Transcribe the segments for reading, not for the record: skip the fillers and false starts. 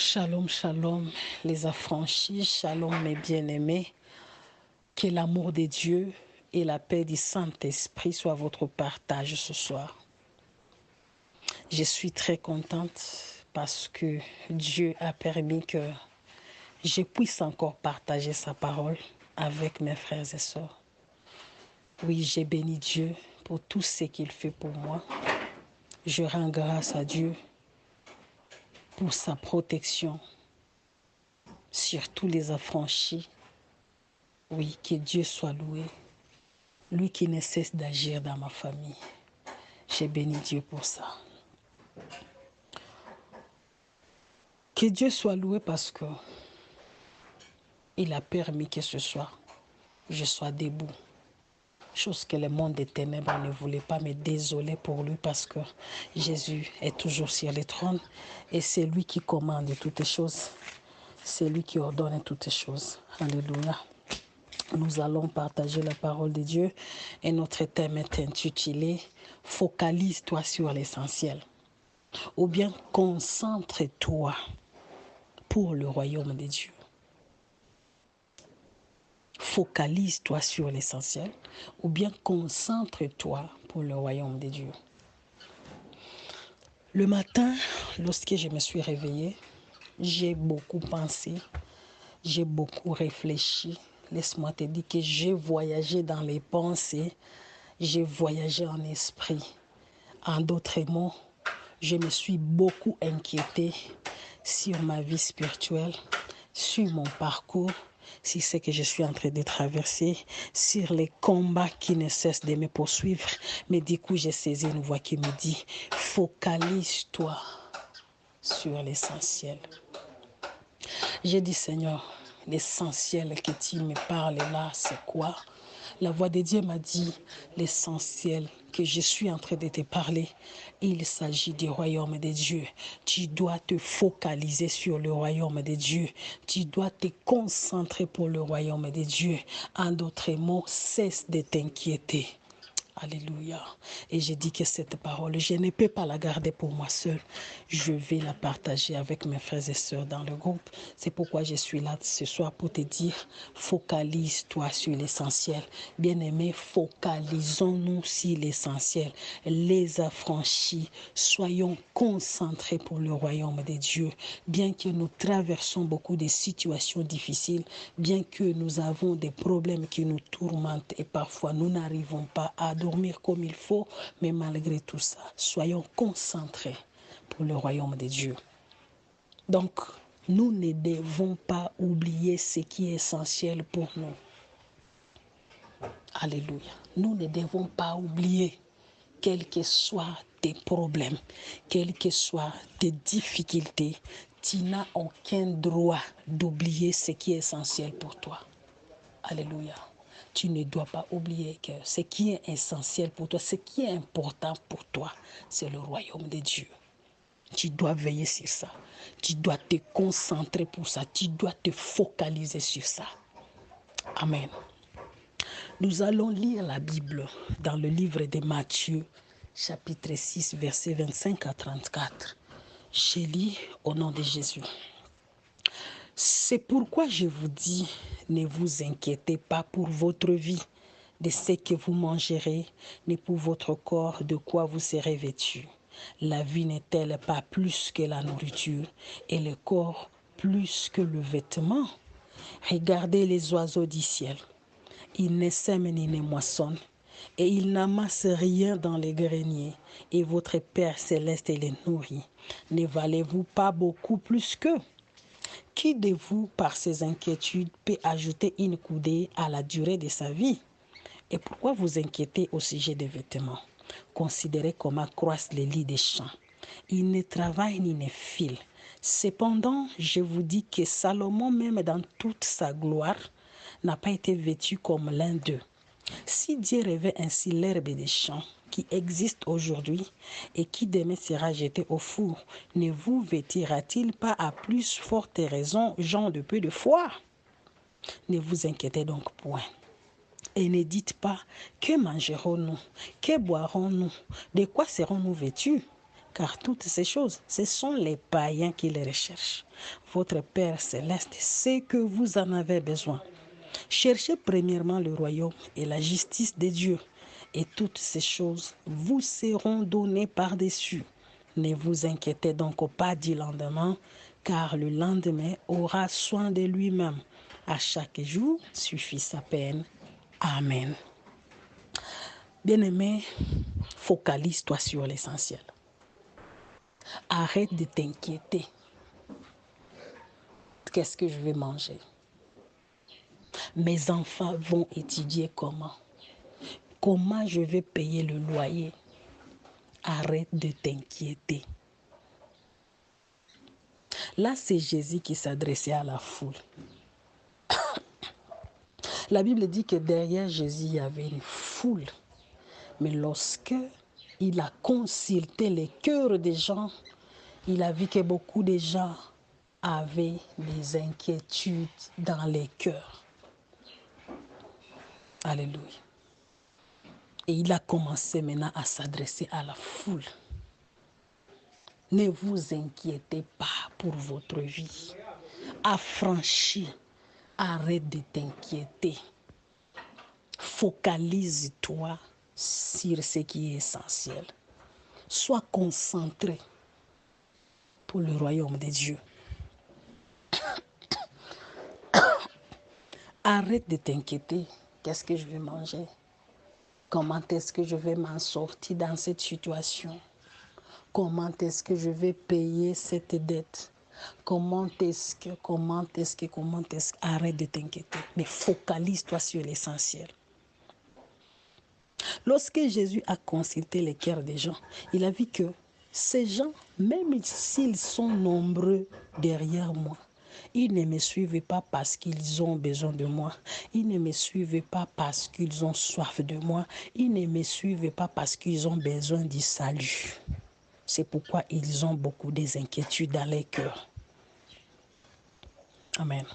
Shalom, shalom, les affranchis, shalom mes bien-aimés. Que l'amour de Dieu et la paix du Saint-Esprit soient votre partage ce soir. Je suis très contente parce que Dieu a permis que je puisse encore partager sa parole avec mes frères et sœurs. Oui, j'ai béni Dieu pour tout ce qu'il fait pour moi. Je rends grâce à Dieu pour sa protection sur tous les affranchis. Oui, que Dieu soit loué. Lui qui ne cesse d'agir dans ma famille. J'ai béni Dieu pour ça. Que Dieu soit loué parce que il a permis que ce soir, je sois debout. Chose que le monde des ténèbres ne voulait pas, mais désolé pour lui parce que Jésus est toujours sur le trône et c'est lui qui commande toutes choses. C'est lui qui ordonne toutes choses. Alléluia. Nous allons partager la parole de Dieu et notre thème est intitulé « Focalise-toi sur l'essentiel » ou bien « Concentre-toi pour le royaume de Dieu ». Focalise-toi sur l'essentiel ou bien concentre-toi pour le royaume de Dieu. Le matin, lorsque je me suis réveillée, j'ai beaucoup pensé, j'ai beaucoup réfléchi. Laisse-moi te dire que j'ai voyagé dans les pensées, j'ai voyagé en esprit. En d'autres mots, je me suis beaucoup inquiétée sur ma vie spirituelle, sur mon parcours, sur ce que je suis en train de traverser, sur les combats qui ne cessent de me poursuivre. Mais du coup, j'ai saisi une voix qui me dit, focalise-toi sur l'essentiel. J'ai dit, Seigneur, l'essentiel que tu me parles là, c'est quoi? La voix de Dieu m'a dit, l'essentiel que je suis en train de te parler, il s'agit du royaume de Dieu. Tu dois te focaliser sur le royaume de Dieu. Tu dois te concentrer pour le royaume de Dieu. En d'autres mots, cesse de t'inquiéter. Alléluia. Et j'ai dit que cette parole, je ne peux pas la garder pour moi seule. Je vais la partager avec mes frères et sœurs dans le groupe. C'est pourquoi je suis là ce soir pour te dire, focalise-toi sur l'essentiel. Bien-aimés, focalisons-nous sur l'essentiel. Les affranchis, soyons concentrés pour le royaume de Dieu. Bien que nous traversons beaucoup de situations difficiles, bien que nous avons des problèmes qui nous tourmentent et parfois nous n'arrivons pas à dormir comme il faut, mais malgré tout ça, soyons concentrés pour le royaume de Dieu. Donc, nous ne devons pas oublier ce qui est essentiel pour nous. Alléluia. Nous ne devons pas oublier, quels que soient tes problèmes, quelles que soient tes difficultés, tu n'as aucun droit d'oublier ce qui est essentiel pour toi. Alléluia. Tu ne dois pas oublier que ce qui est essentiel pour toi, ce qui est important pour toi, c'est le royaume de Dieu. Tu dois veiller sur ça. Tu dois te concentrer pour ça. Tu dois te focaliser sur ça. Amen. Nous allons lire la Bible dans le livre de Matthieu, chapitre 6, versets 25 à 34. Je lis au nom de Jésus. C'est pourquoi je vous dis, ne vous inquiétez pas pour votre vie, de ce que vous mangerez, ni pour votre corps, de quoi vous serez vêtus. La vie n'est-elle pas plus que la nourriture, et le corps plus que le vêtement? Regardez les oiseaux du ciel. Ils ne sèment ni ne moissonnent, et ils n'amassent rien dans les greniers, et votre Père céleste les nourrit. Ne valez-vous pas beaucoup plus qu'eux? Qui de vous, par ses inquiétudes, peut ajouter une coudée à la durée de sa vie? Et pourquoi vous inquiétez au sujet des vêtements? Considérez comment croissent les lits des champs. Ils ne travaillent ni ne filent. Cependant, je vous dis que Salomon, même dans toute sa gloire, n'a pas été vêtu comme l'un d'eux. Si Dieu revêt ainsi l'herbe des champs qui existe aujourd'hui et qui demain sera jetée au four, ne vous vêtira-t-il pas à plus forte raison, gens de peu de foi? Ne vous inquiétez donc point. Et ne dites pas, que mangerons-nous? Que boirons-nous? De quoi serons-nous vêtus? car toutes ces choses, ce sont les païens qui les recherchent. Votre Père céleste sait que vous en avez besoin. Cherchez premièrement le royaume et la justice de Dieu, et toutes ces choses vous seront données par-dessus. Ne vous inquiétez donc pas du lendemain, car le lendemain aura soin de lui-même. À chaque jour suffit sa peine. Amen. Bien-aimé, focalise-toi sur l'essentiel. Arrête de t'inquiéter. Qu'est-ce que je vais manger? Mes enfants vont étudier comment? Comment je vais payer le loyer? Arrête de t'inquiéter. Là, c'est Jésus qui s'adressait à la foule. La Bible dit que derrière Jésus, il y avait une foule. Mais lorsque il a consulté les cœurs des gens, il a vu que beaucoup de gens avaient des inquiétudes dans les cœurs. Alléluia. Et il a commencé maintenant à s'adresser à la foule. Ne vous inquiétez pas pour votre vie. Affranchis. Arrête de t'inquiéter. Focalise-toi sur ce qui est essentiel. Sois concentré pour le royaume de Dieu. Arrête de t'inquiéter. Qu'est-ce que je vais manger? Comment est-ce que je vais m'en sortir dans cette situation? Comment est-ce que je vais payer cette dette? Comment est-ce que... Arrête de t'inquiéter. Mais focalise-toi sur l'essentiel. Lorsque Jésus a consulté les cœurs des gens, il a vu que ces gens, même s'ils sont nombreux derrière moi, ils ne me suivent pas parce qu'ils ont besoin de moi. Ils ne me suivent pas parce qu'ils ont soif de moi. Ils ne me suivent pas parce qu'ils ont besoin du salut. C'est pourquoi ils ont beaucoup d'inquiétudes dans les cœurs. Amen.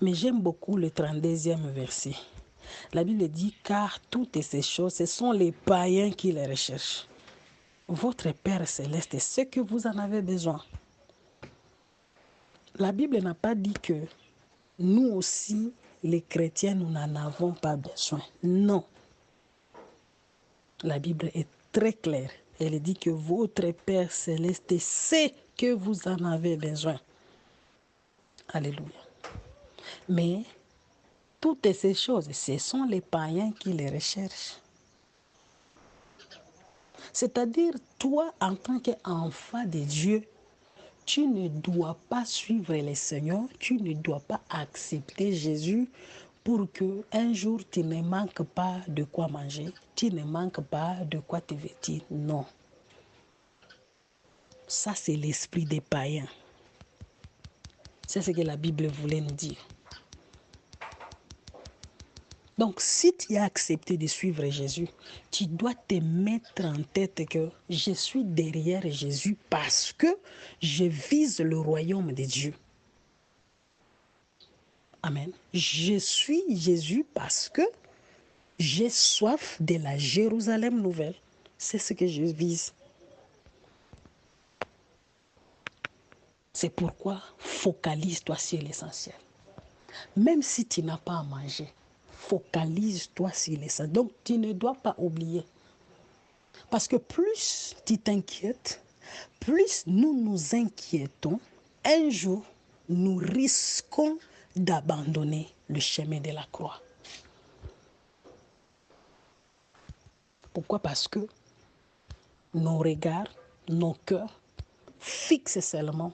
Mais j'aime beaucoup le 32e verset. La Bible dit, car toutes ces choses, ce sont les païens qui les recherchent. Votre Père céleste, ce que vous en avez besoin. La Bible n'a pas dit que nous aussi, les chrétiens, nous n'en avons pas besoin. Non. La Bible est très claire. Elle dit que votre Père céleste sait que vous en avez besoin. Alléluia. Mais toutes ces choses, ce sont les païens qui les recherchent. C'est-à-dire, toi, en tant qu'enfant de Dieu, tu ne dois pas suivre le Seigneur, tu ne dois pas accepter Jésus pour que un jour tu ne manques pas de quoi manger, tu ne manques pas de quoi te vêtir. Non. Ça, c'est l'esprit des païens. C'est ce que la Bible voulait nous dire. Donc, si tu as accepté de suivre Jésus, tu dois te mettre en tête que je suis derrière Jésus parce que je vise le royaume de Dieu. Amen. Je suis Jésus parce que j'ai soif de la Jérusalem nouvelle. C'est ce que je vise. C'est pourquoi focalise-toi sur l'essentiel. Même si tu n'as pas à manger, focalise-toi sur l'essentiel. Donc, tu ne dois pas oublier. Parce que plus tu t'inquiètes, plus nous nous inquiétons, un jour, nous risquons d'abandonner le chemin de la croix. Pourquoi? Parce que nos regards, nos cœurs fixent seulement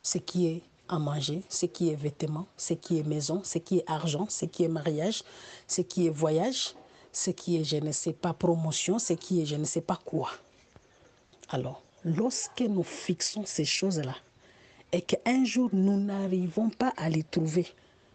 ce qui est à manger, ce qui est vêtements, ce qui est maison, ce qui est argent, ce qui est mariage, ce qui est voyage, ce qui est je ne sais pas promotion, ce qui est je ne sais pas quoi. Alors, lorsque nous fixons ces choses-là et qu'un jour nous n'arrivons pas à les trouver,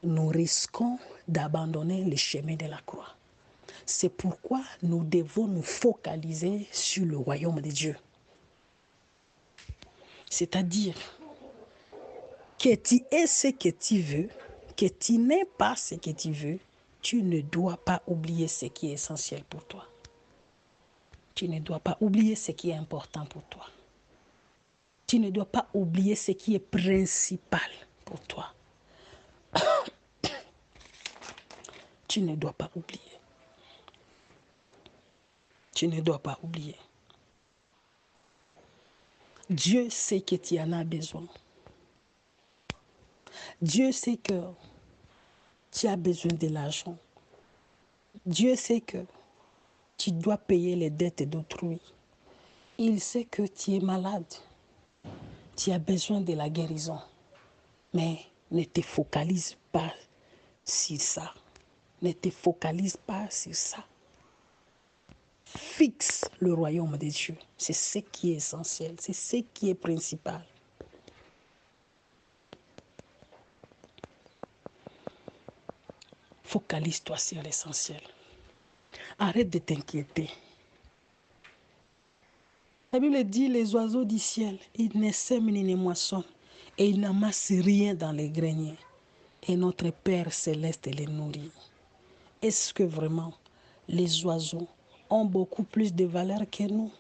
nous risquons d'abandonner le chemin de la croix. C'est pourquoi nous devons nous focaliser sur le royaume de Dieu. C'est-à-dire que tu es ce que tu veux, que tu n'es pas ce que tu veux, tu ne dois pas oublier ce qui est essentiel pour toi. Tu ne dois pas oublier ce qui est important pour toi. Tu ne dois pas oublier ce qui est principal pour toi. Tu ne dois pas oublier. Tu ne dois pas oublier. Dieu sait que tu en as besoin. Dieu sait que tu as besoin de l'argent. Dieu sait que tu dois payer les dettes d'autrui. Il sait que tu es malade. Tu as besoin de la guérison. Mais ne te focalise pas sur ça. Ne te focalise pas sur ça. Fixe le royaume de Dieu. C'est ce qui est essentiel. C'est ce qui est principal. Focalise-toi sur l'essentiel. Arrête de t'inquiéter. La Bible dit, les oiseaux du ciel, ils ne sèment ni ne moissonnent et ils n'amassent rien dans les greniers. Et notre Père céleste les nourrit. Est-ce que vraiment les oiseaux ont beaucoup plus de valeur que nous?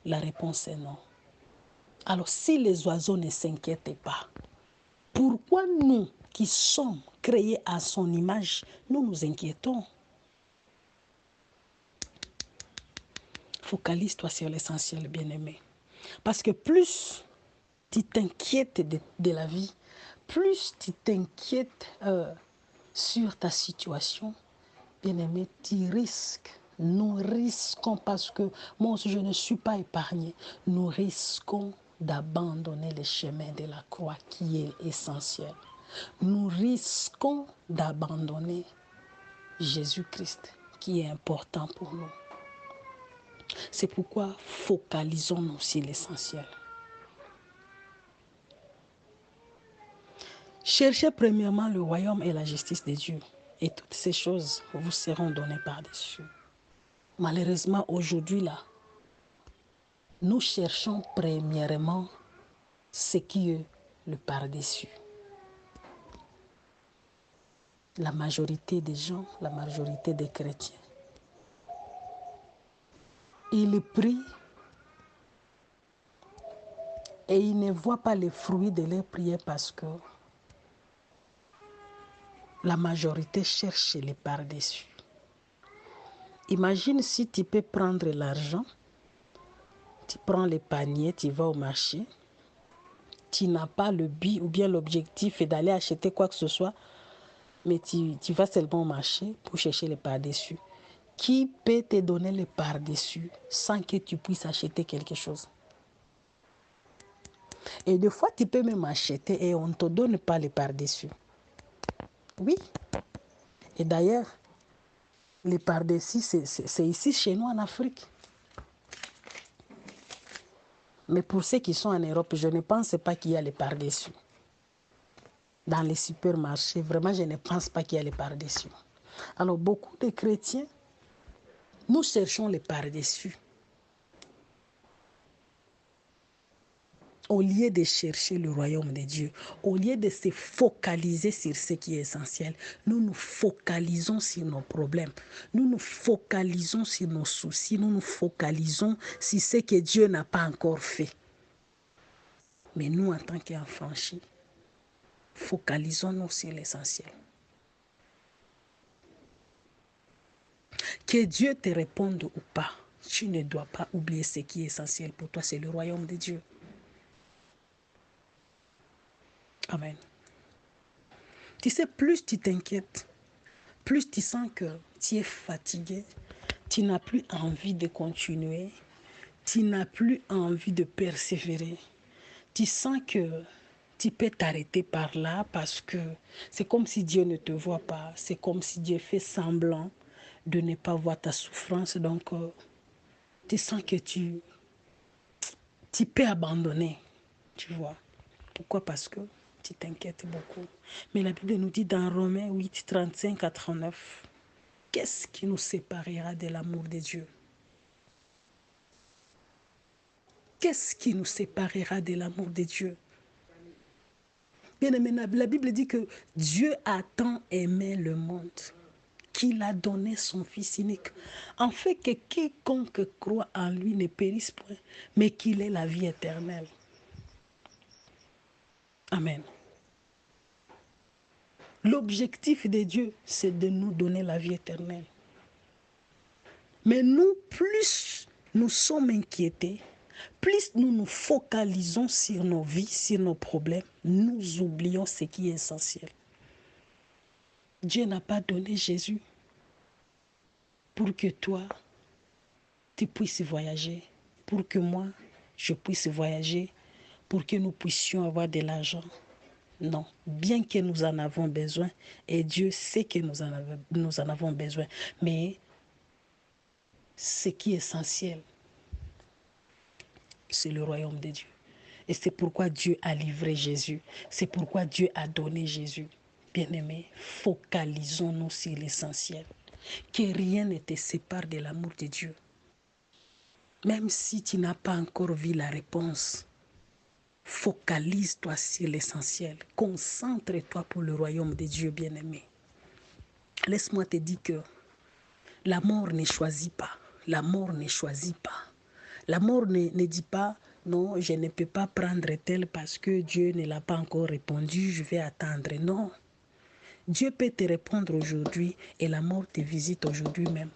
La réponse est non. Alors si les oiseaux ne s'inquiètent pas, pourquoi nous qui sommes créés à son image, nous nous inquiétons? Focalise-toi sur l'essentiel, bien-aimé. Parce que plus tu t'inquiètes de la vie, plus tu t'inquiètes sur ta situation, bien-aimé, tu risques, nous risquons, parce que moi aussi je ne suis pas épargné, nous risquons d'abandonner le chemin de la croix qui est essentiel. Nous risquons d'abandonner Jésus-Christ qui est important pour nous. C'est pourquoi focalisons-nous sur l'essentiel. Cherchez premièrement le royaume et la justice de Dieu, et toutes ces choses vous seront données par-dessus. Malheureusement, aujourd'hui, là, nous cherchons premièrement ce qui est le par-dessus. La majorité des gens, la majorité des chrétiens, ils prient et ils ne voient pas les fruits de leurs prières parce que la majorité cherche les par-dessus. Imagine si tu peux prendre l'argent, tu prends les paniers, tu vas au marché, tu n'as pas le but ou bien l'objectif d'aller acheter quoi que ce soit, mais tu vas seulement au marché pour chercher les par-dessus. Qui peut te donner les par-dessus sans que tu puisses acheter quelque chose? Et des fois, tu peux même acheter et on ne te donne pas les par-dessus. Oui. Et d'ailleurs, les par-dessus, c'est ici chez nous en Afrique. Mais pour ceux qui sont en Europe, je ne pense pas qu'il y a les par-dessus. Dans les supermarchés, vraiment, je ne pense pas qu'il y a les par-dessus. Alors, beaucoup de chrétiens, nous cherchons les par-dessus. Au lieu de chercher le royaume de Dieu, au lieu de se focaliser sur ce qui est essentiel, nous nous focalisons sur nos problèmes. Nous nous focalisons sur nos soucis. Nous nous focalisons sur ce que Dieu n'a pas encore fait. Mais nous, en tant qu'affranchis, focalisons-nous sur l'essentiel. Que Dieu te réponde ou pas, tu ne dois pas oublier ce qui est essentiel pour toi, c'est le royaume de Dieu. Amen. Tu sais, plus tu t'inquiètes, plus tu sens que tu es fatigué, tu n'as plus envie de continuer, tu n'as plus envie de persévérer. Tu sens que tu peux t'arrêter par là parce que c'est comme si Dieu ne te voit pas. C'est comme si Dieu fait semblant de ne pas voir ta souffrance. Donc, tu sens que tu peux abandonner, tu vois. Pourquoi? Parce que tu t'inquiètes beaucoup. Mais la Bible nous dit dans Romains 8, 35 à 39, qu'est-ce qui nous séparera de l'amour de Dieu? Qu'est-ce qui nous séparera de l'amour de Dieu? Bien aimé, la Bible dit que Dieu a tant aimé le monde qu'il a donné son Fils unique, en fait que quiconque croit en lui ne périsse point, mais qu'il ait la vie éternelle. Amen. L'objectif de Dieu, c'est de nous donner la vie éternelle. Mais nous, plus nous sommes inquiétés, plus nous nous focalisons sur nos vies, sur nos problèmes, nous oublions ce qui est essentiel. Dieu n'a pas donné Jésus pour que toi, tu puisses voyager, pour que moi, je puisse voyager, pour que nous puissions avoir de l'argent. Non, bien que nous en avons besoin, et Dieu sait que nous en avons besoin, mais ce qui est essentiel, c'est le royaume de Dieu. Et c'est pourquoi Dieu a livré Jésus. C'est pourquoi Dieu a donné Jésus. Bien-aimés, focalisons-nous sur l'essentiel. Que rien ne te sépare de l'amour de Dieu. Même si tu n'as pas encore vu la réponse, focalise-toi sur l'essentiel. Concentre-toi pour le royaume de Dieu, bien-aimé. Laisse-moi te dire que la mort ne choisit pas. La mort ne choisit pas. La mort ne dit pas, non, je ne peux pas prendre tel parce que Dieu ne l'a pas encore répondu, je vais attendre. Non. Dieu peut te répondre aujourd'hui et la mort te visite aujourd'hui même.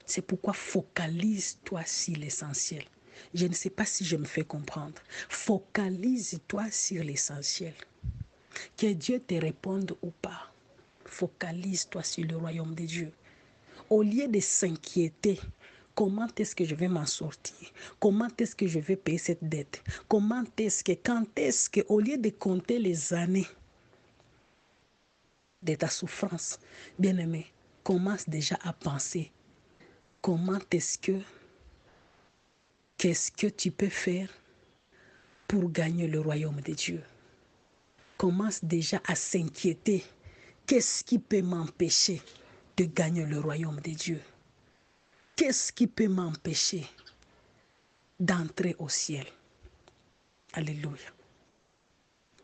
C'est pourquoi focalise-toi sur l'essentiel. Je ne sais pas si je me fais comprendre. Focalise-toi sur l'essentiel. Que Dieu te réponde ou pas. Focalise-toi sur le royaume de Dieu. Au lieu de s'inquiéter, comment est-ce que je vais m'en sortir? Comment est-ce que je vais payer cette dette? Comment est-ce que, quand est-ce que, au lieu de compter les années de ta souffrance, bien-aimé, commence déjà à penser. Comment est-ce que, qu'est-ce que tu peux faire pour gagner le royaume de Dieu? Commence déjà à s'inquiéter. Qu'est-ce qui peut m'empêcher de gagner le royaume de Dieu? Qu'est-ce qui peut m'empêcher d'entrer au ciel? Alléluia.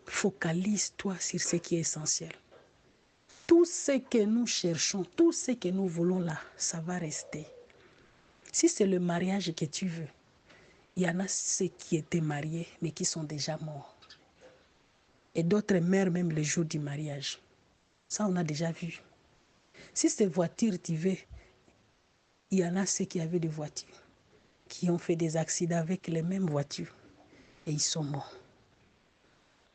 Focalise-toi sur ce qui est essentiel. Tout ce que nous cherchons, tout ce que nous voulons là, ça va rester. Si c'est le mariage que tu veux, il y en a ceux qui étaient mariés, mais qui sont déjà morts. Et d'autres meurent même le jour du mariage. Ça, on a déjà vu. Si c'est voiture tu veux, il y en a ceux qui avaient des voitures, qui ont fait des accidents avec les mêmes voitures. Et ils sont morts.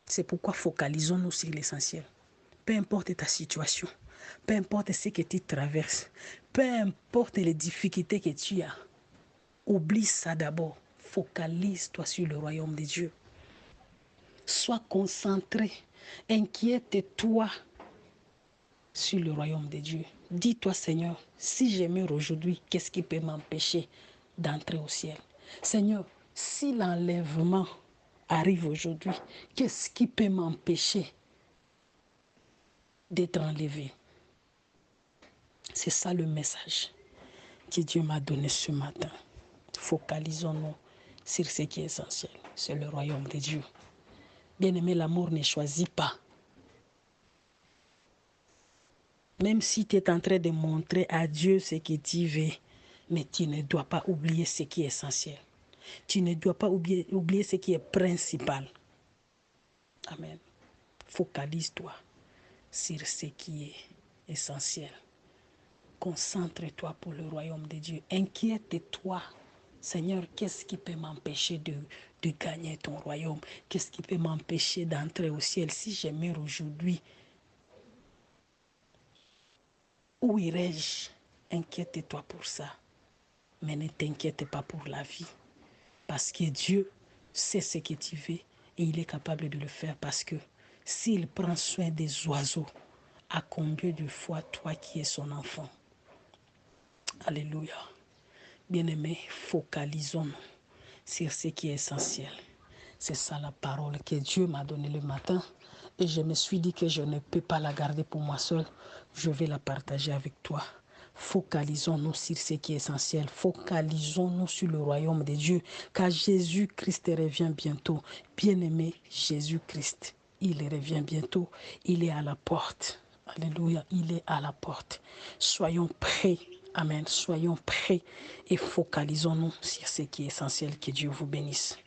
C'est pourquoi focalisons-nous sur l'essentiel. Peu importe ta situation, peu importe ce que tu traverses, peu importe les difficultés que tu as, oublie ça d'abord. Focalise-toi sur le royaume de Dieu. Sois concentré, inquiète-toi sur le royaume de Dieu. Dis-toi, Seigneur, si je meurs aujourd'hui, qu'est-ce qui peut m'empêcher d'entrer au ciel? Seigneur, si l'enlèvement arrive aujourd'hui, qu'est-ce qui peut m'empêcher d'être enlevé? C'est ça le message que Dieu m'a donné ce matin. Focalisons-nous sur ce qui est essentiel. C'est le royaume de Dieu. Bien-aimé, l'amour ne choisit pas. Même si tu es en train de montrer à Dieu ce que tu veux, mais tu ne dois pas oublier ce qui est essentiel. Tu ne dois pas oublier ce qui est principal. Amen. Focalise-toi sur ce qui est essentiel. Concentre-toi pour le royaume de Dieu. Inquiète-toi. Seigneur, qu'est-ce qui peut m'empêcher de gagner ton royaume? Qu'est-ce qui peut m'empêcher d'entrer au ciel? Si je meurs aujourd'hui, où irai-je? Inquiète-toi pour ça. Mais ne t'inquiète pas pour la vie. Parce que Dieu sait ce que tu veux et il est capable de le faire. Parce que s'il prend soin des oiseaux, à combien de fois toi qui es son enfant? Alléluia. Bien-aimés, focalisons-nous sur ce qui est essentiel. C'est ça la parole que Dieu m'a donnée le matin. Et je me suis dit que je ne peux pas la garder pour moi seul. Je vais la partager avec toi. Focalisons-nous sur ce qui est essentiel. Focalisons-nous sur le royaume de Dieu. Car Jésus-Christ revient bientôt. Bien-aimé, Jésus-Christ, il revient bientôt. Il est à la porte. Alléluia, il est à la porte. Soyons prêts. Amen. Soyons prêts et focalisons-nous sur ce qui est essentiel. Que Dieu vous bénisse.